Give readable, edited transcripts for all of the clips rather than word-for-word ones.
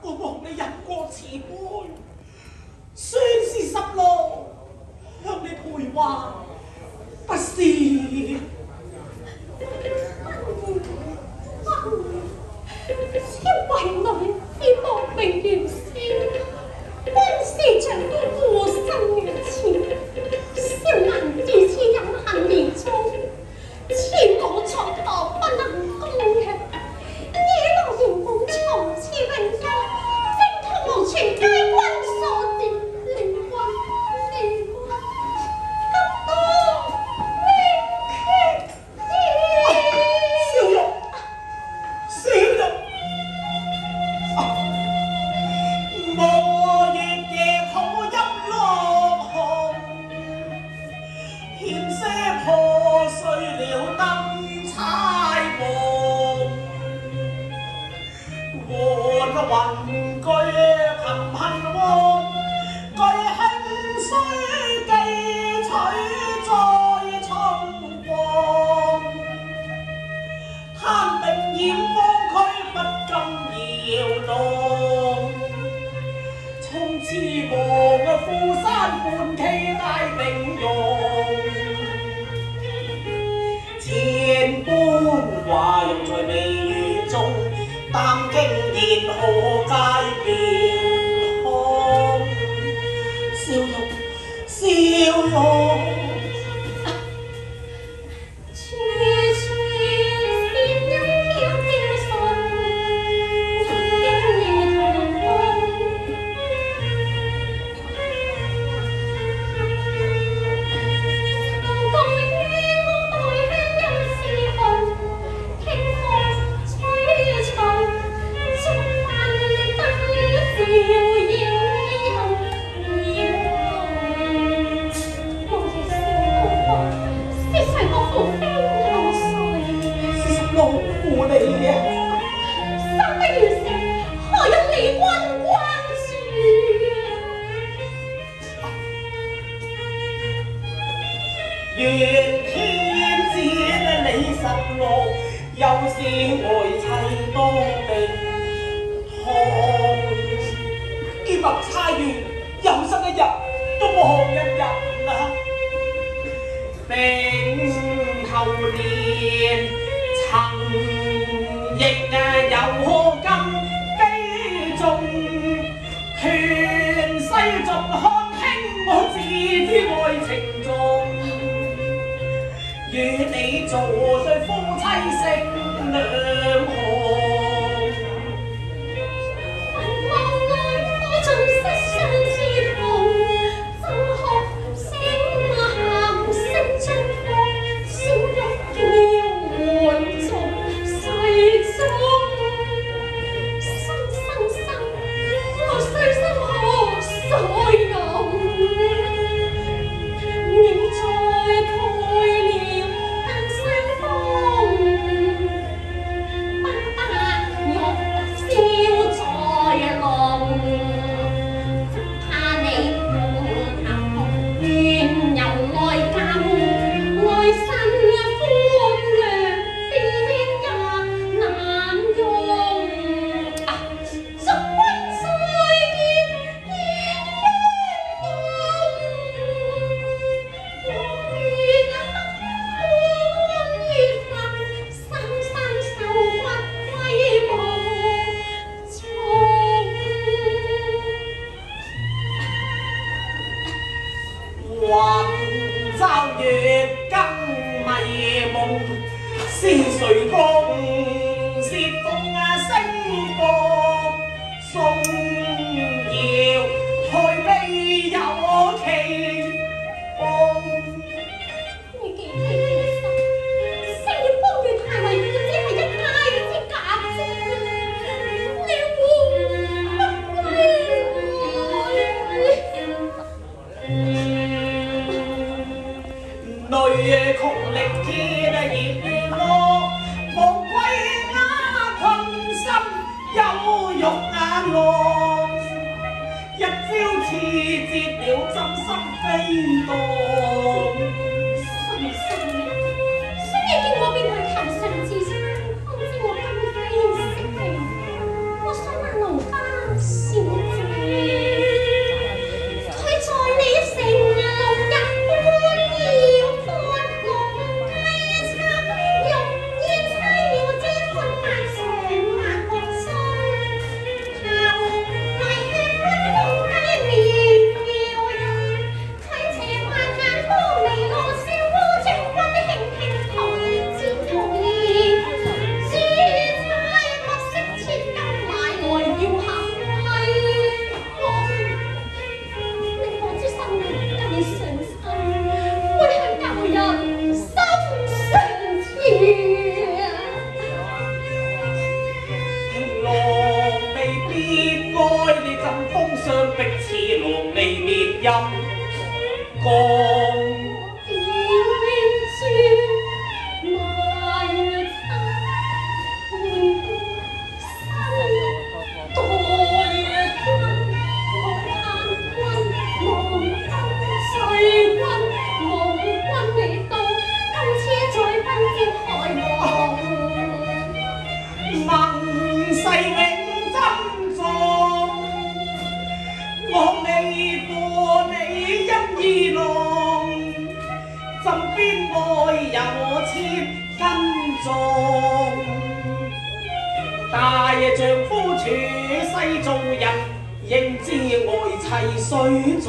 我望你忍過慈悲，算是十郎向你賠話，不是。因為女非莫名原先，官司長都過身嘅前，少銀如此飲恨年中，似我錯墮不能公嘅，野狼原本從此永久，征途無全皆君所定，靈魂離君，今當永決少玉，少玉。我月夜抱泣落紅，險些破碎了燈彩夢。換雲居憑恨禍，據興衰記取再重逢。貪名險荒區不禁搖動。從此望富山半期大並用，千般話用在眉宇中，但經言何解變空？笑容，笑容。願天子你十六，又是愛妻多病痛。結脈差遠，有生一日都望一日啊！並後年曾亦有根悲重，權勢盡看輕我自知愛情重。與你做對夫妻性兩行，雲光內我盡失相之痛，怎可聲喊聲盡放，笑容叫喚眾世中，生我碎心何所容？你再配了但相逢，不得玉燒在籠，怕你不合願由愛間，愛身歡樂變也難用。祝君再見雲罩月更迷夢，是誰共是風聲波，送遙台未有期風。你記起其實星月風月太為只係一街之假啫，你會不歸淚曲力竭熱如我，無歸鴉困心有玉眼浪，一朝刺折了真心飛蕩。雖然見我便係頭上之上，方知我今非昔地，我想問奴家別愛你陣風相逼似狼離滅陰光。大丈夫處世做人，應知愛妻須盡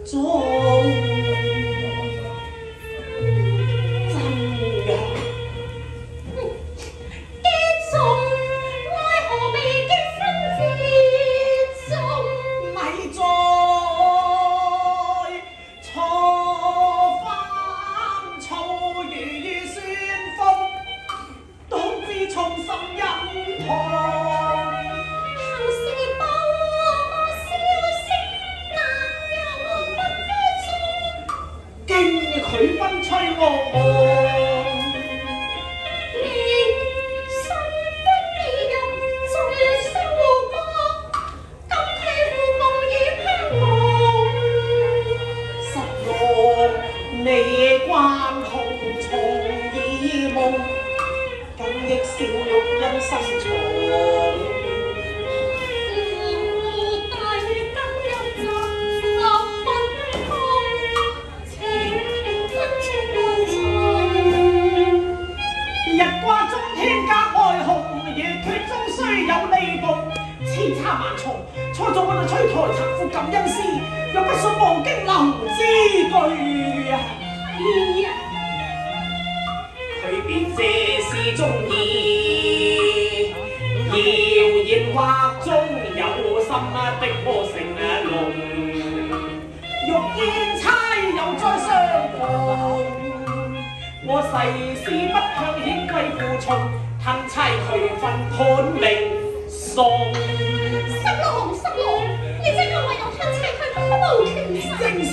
忠。真嘅，結送為何未結婚之中？咪再錯翻醋如酸風，當知衷心印堂。佢奔吹惡夢，連信歡已入在收過，今天夢已香望。失落你關紅重耳夢，更憶笑容因心藏。千差萬錯，錯在我哋吹台拆副感恩詩，又不想忘經流之句啊！哎呀，佢便這是中意，謠言惑中有心的魔成龍，欲見差又再相逢，我誓死不向顯貴負從，恨差佢分判命送。失落，你這個為有吞妻去不無權勢，正是